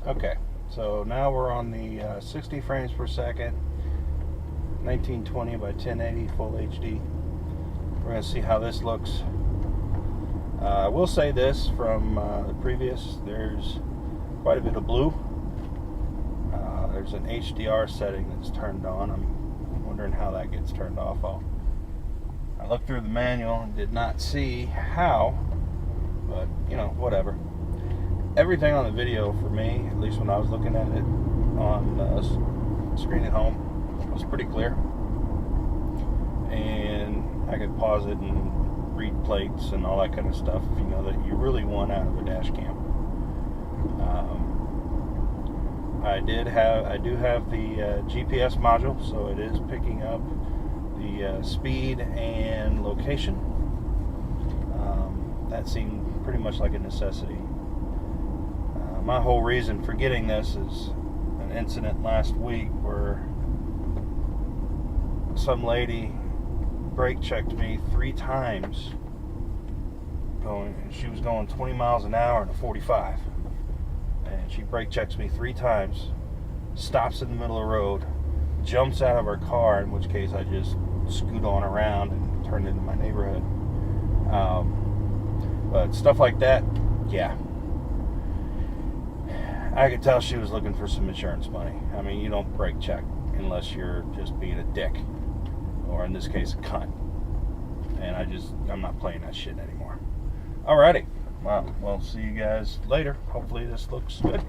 Okay, so now we're on the 60 frames per second, 1920 by 1080 full HD. We're going to see how this looks. I will say this from the previous, there's quite a bit of blue. There's an HDR setting that's turned on. I'm wondering how that gets turned off. I looked through the manual and did not see how, but you know, whatever. Everything on the video for me, at least when I was looking at it on the screen at home, was pretty clear. And I could pause it and read plates and all that kind of stuff, you know, that you really want out of a dash cam. I do have the GPS module, so it is picking up the speed and location. That seemed pretty much like a necessity. My whole reason for getting this is an incident last week where some lady brake checked me 3 times. She was going 20 miles an hour in a 45. And she brake checks me 3 times, stops in the middle of the road, jumps out of her car, in which case I just scoot on around and turn into my neighborhood. But stuff like that, yeah. I could tell she was looking for some insurance money. I mean, you don't brake check unless you're just being a dick, or in this case, a cunt. And I'm not playing that shit anymore. Alrighty. Well, we'll see you guys later. Hopefully this looks good.